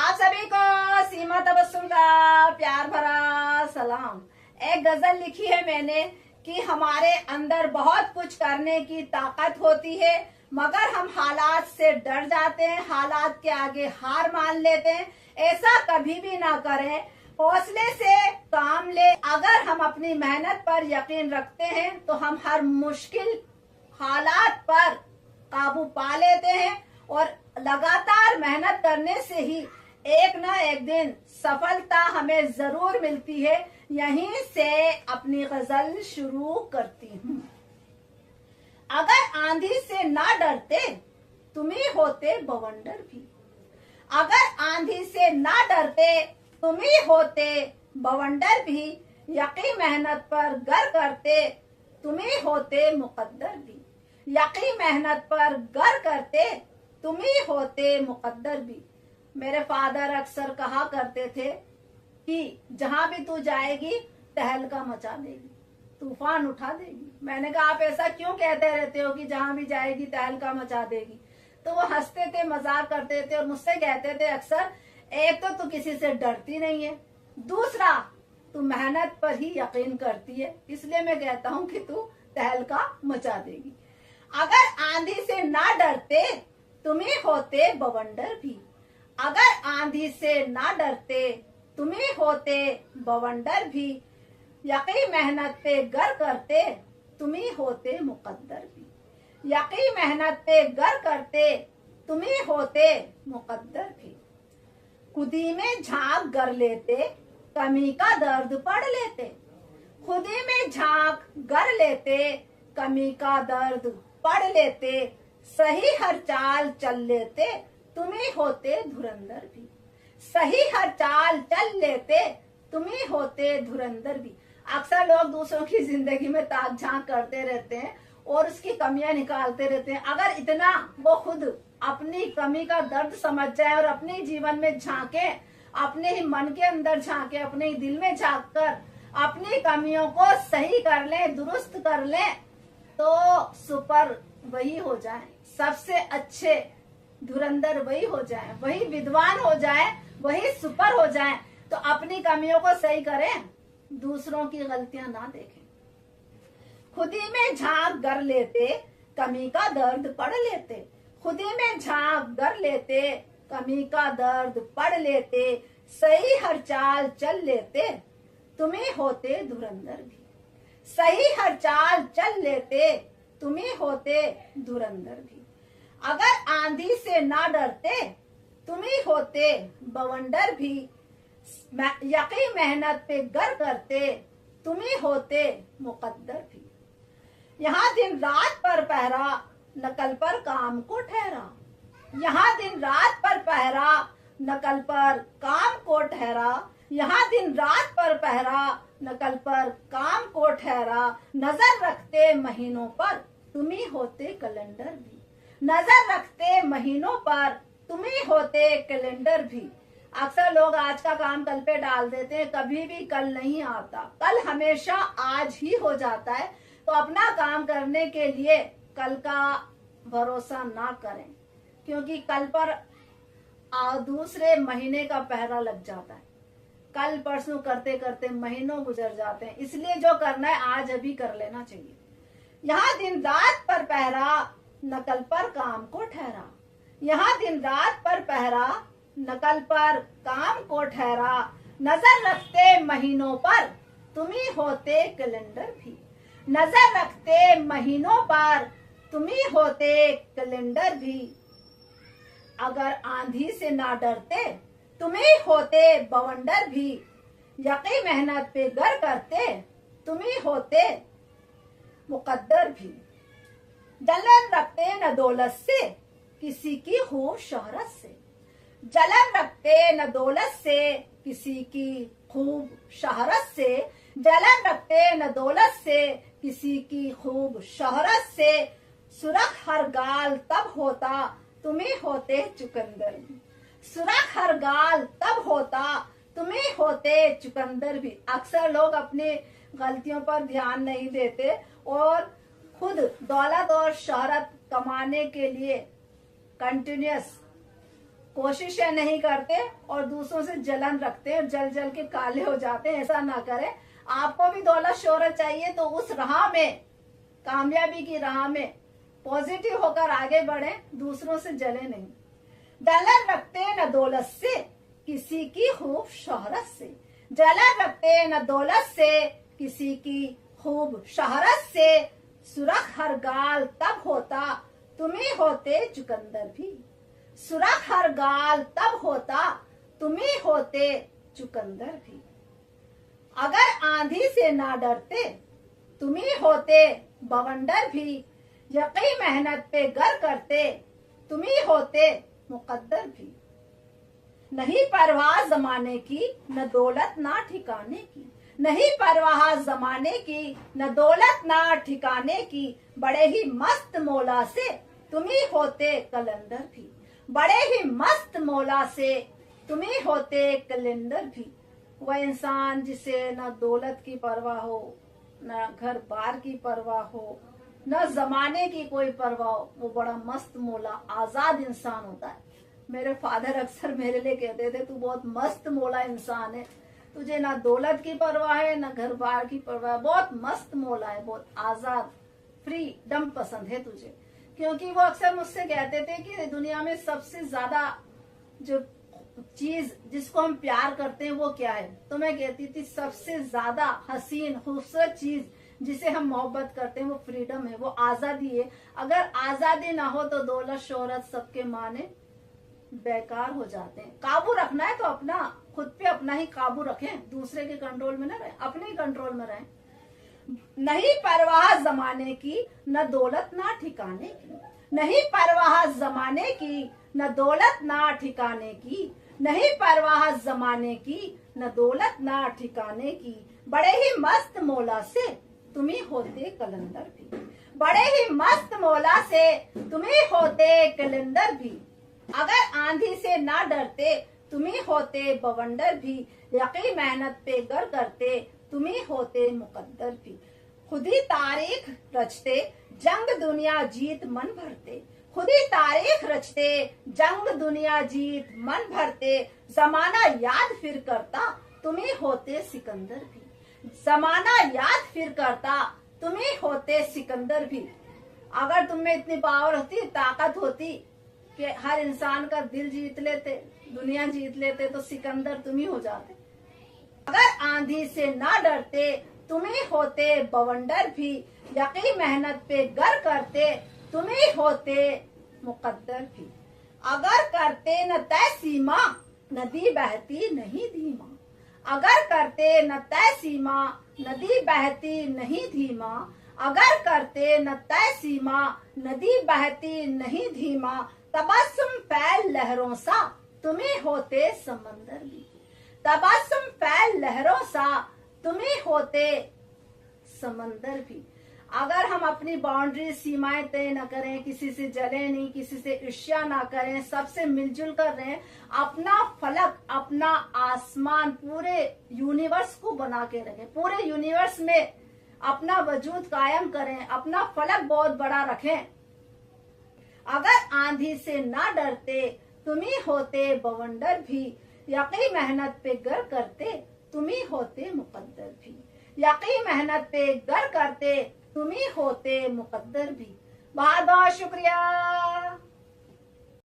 आप सभी को सीमा तबस्सुम का प्यार भरा सलाम। एक गजल लिखी है मैंने कि हमारे अंदर बहुत कुछ करने की ताकत होती है, मगर हम हालात से डर जाते हैं, हालात के आगे हार मान लेते हैं। ऐसा कभी भी ना करें, हौसले से काम ले। अगर हम अपनी मेहनत पर यकीन रखते हैं तो हम हर मुश्किल हालात पर काबू पा लेते हैं और लगातार मेहनत करने से ही एक ना एक दिन सफलता हमें जरूर मिलती है। यहीं से अपनी गजल शुरू करती हूँ। अगर आंधी से ना डरते तुम ही होते बवंडर भी। अगर आंधी से ना डरते तुम ही होते बवंडर भी। यकीन मेहनत पर गर करते तुम ही होते मुकद्दर भी। यकीन मेहनत पर गर करते तुम ही होते मुकद्दर भी। मेरे फादर अक्सर कहा करते थे कि जहां भी तू जाएगी तहलका मचा देगी, तूफान उठा देगी। मैंने कहा आप ऐसा क्यों कहते रहते हो कि जहां भी जाएगी तहलका मचा देगी? तो वो हंसते थे, मजाक करते थे और मुझसे कहते थे अक्सर, एक तो तू किसी से डरती नहीं है, दूसरा तू मेहनत पर ही यकीन करती है, इसलिए मैं कहता हूँ कि तू तहलका मचा देगी। अगर आंधी से ना डरते तुम ही होते बवंडर भी। अगर आंधी से ना डरते तुम ही होते बवंडर भी। यकीन मेहनत पे गर करते तुम ही होते मुकद्दर भी। यकीन मेहनत पे गर करते तुम ही होते मुकद्दर भी। खुदी में झांक गर लेते कमी का दर्द पढ़ लेते। खुदी में झांक गर लेते कमी का दर्द पढ़ लेते। सही हर चाल चल लेते तुम ही होते धुरंधर भी। सही हर चाल चल लेते तुम ही होते धुरंधर भी। अक्सर लोग दूसरों की जिंदगी में ताक झांक करते रहते हैं और उसकी कमियां निकालते रहते हैं। अगर इतना वो खुद अपनी कमी का दर्द समझ जाए और अपने जीवन में झांके, अपने ही मन के अंदर झांके, अपने ही दिल में झांक कर अपनी कमियों को सही कर ले, दुरुस्त कर ले, तो सुपर वही हो जाए, सबसे अच्छे धुरंधर वही हो जाए, वही विद्वान हो जाए, वही सुपर हो जाए। तो अपनी कमियों को सही करें, दूसरों की गलतियां ना देखें। खुदी में झांक गर लेते कमी का दर्द पढ़ लेते। खुदी में झांक गर लेते कमी का दर्द पढ़ लेते। सही हर चाल चल लेते तुम ही होते धुरंधर भी। सही हर चाल चल लेते तुम ही होते धुरंधर भी। अगर आंधी से ना डरते तुम ही होते बवंडर भी। यकीन मेहनत पे गर करते तुम ही होते मुकद्दर भी। यहाँ दिन रात पर पहरा नकल पर काम को ठहरा। यहाँ दिन रात पर पहरा नकल पर काम को ठहरा। यहाँ दिन रात पर पहरा नकल पर काम को ठहरा। नजर रखते महीनों पर तुम ही होते कैलेंडर भी। नजर रखते महीनों पर तुम ही होते कैलेंडर भी। अक्सर लोग आज का काम कल पे डाल देते हैं, कभी भी कल नहीं आता, कल हमेशा आज ही हो जाता है। तो अपना काम करने के लिए कल का भरोसा ना करें, क्योंकि कल पर दूसरे महीने का पहरा लग जाता है। कल परसों करते करते महीनों गुजर जाते हैं, इसलिए जो करना है आज अभी कर लेना चाहिए। यहाँ दिन रात पर पहरा नकल पर काम को ठहरा। यहाँ दिन रात पर पहरा नकल पर काम को ठहरा। नजर रखते महीनों पर तुम ही होते कैलेंडर भी। नजर रखते महीनों पर तुम ही होते कैलेंडर भी। अगर आंधी से ना डरते तुम ही होते बवंडर भी। यकीन मेहनत पे गर करते तुम ही होते मुकद्दर भी। जलन रखते न दौलत से किसी की खूब शोहरत से। जलन रखते न दौलत से किसी की खूब शोहरत से। जलन रखते न दौलत से किसी की खूब शोहरत से। सुरख हर गाल तब होता तुम ही होते चुकंदर भी। सुरख हर गाल तब होता तुम ही होते चुकंदर भी। अक्सर लोग अपनी गलतियों पर ध्यान नहीं देते और खुद दौलत और शोहरत कमाने के लिए कंटिन्यूअस कोशिशें नहीं करते और दूसरों से जलन रखते हैं, जल जल के काले हो जाते हैं। ऐसा ना करें। आपको भी दौलत शोहरत चाहिए तो उस राह में, कामयाबी की राह में पॉजिटिव होकर आगे बढ़े, दूसरों से जले नहीं। जलन रखते न दौलत से, किसी की खूब शोहरत से। जलन रखते न दौलत से, किसी की खूब शोहरत से। सुरख हर गाल तब होता, तुम्ही होते चुकंदर भी। सुरख हर गाल तब होता, तुम्ही होते चुकंदर भी। अगर आंधी से ना डरते, तुम्ही होते बवंडर भी। यकी मेहनत पे गर करते, तुम्ही होते मुकद्दर भी। नहीं परवाह जमाने की, न दौलत ना ठिकाने की। नहीं परवाह जमाने की, न दौलत ना ठिकाने की। बड़े ही मस्त मौला से, तुम्ही होते कलंदर भी। बड़े ही मस्त मौला से, तुम्ही होते कलंदर भी। वह इंसान जिसे न दौलत की परवाह हो, न घर बार की परवाह हो, न जमाने की कोई परवाह हो, वो बड़ा मस्त मौला आजाद इंसान होता है। मेरे फादर अक्सर मेरे लिए कहते थे, तू बहुत मस्त मौला इंसान है, तुझे ना दौलत की परवाह है, ना घर बार की परवाह है, बहुत मस्त मौला है, बहुत आजाद, फ्रीडम पसंद है तुझे। क्योंकि वो अक्सर मुझसे कहते थे कि दुनिया में सबसे ज्यादा जो चीज जिसको हम प्यार करते हैं वो क्या है, तो मैं कहती थी सबसे ज्यादा हसीन खूबसूरत चीज जिसे हम मोहब्बत करते हैं वो फ्रीडम है, वो आजादी है। अगर आजादी ना हो तो दौलत शोहरत सबके माने बेकार हो जाते हैं। काबू रखना है तो अपना खुद पे अपना ही काबू रखें, दूसरे के कंट्रोल में ना रहें, अपने ही कंट्रोल में रहें। नहीं परवाह जमाने की, न दौलत ना ठिकाने की। नहीं परवाह जमाने की, न दौलत ना ठिकाने की। नहीं परवाह जमाने की, न दौलत ना ठिकाने की। बड़े ही मस्त मौला से, तुम्ही होते कलंदर भी। बड़े ही मस्त मौला से, तुम्ही होते कलंदर भी। अगर आंधी से ना डरते, तुम्ही होते बवंडर भी। यकी मेहनत पे गर करते, तुम्ही होते मुकद्दर भी। खुद ही तारीख रचते, जंग दुनिया जीत मन भरते। खुद ही तारीख रचते, जंग दुनिया जीत मन भरते। जमाना याद फिर करता, तुम्ही होते सिकंदर भी। जमाना याद फिर करता, तुम्ही होते सिकंदर भी। अगर तुम में इतनी पावर होती, ताकत होती कि हर इंसान का दिल जीत लेते, दुनिया जीत लेते, तो सिकंदर तुम ही हो जाते। अगर आंधी से ना डरते, तुम्ही होते बवंडर भी। यकी मेहनत पे गर करते, तुम्ही होते मुकद्दर भी। अगर करते न तय सीमा, नदी बहती नहीं धीमा। अगर करते न तय सीमा, नदी बहती नहीं धीमा। अगर करते न तय सीमा, नदी बहती नहीं धीमा। तबस्सुम फैल लहरों सा, तुम्ही होते समंदर भी। तबस्सुम फैल लहरों सा, तुम्ही होते समंदर भी। अगर हम अपनी बाउंड्री सीमाएं तय न करें, किसी से जले नहीं, किसी से ईर्ष्या ना करें, सबसे मिलजुल कर रहें, अपना फलक, अपना आसमान, पूरे यूनिवर्स को बना के रखें, पूरे यूनिवर्स में अपना वजूद कायम करें, अपना फलक बहुत बड़ा रखें। अगर आंधी से ना डरते, तुम्ही होते बवंडर भी। यकी मेहनत पे गर करते, तुम्ही होते मुकद्दर भी। यकी मेहनत पे गर करते, तुम्ही होते मुकद्दर भी। बहुत बहुत शुक्रिया।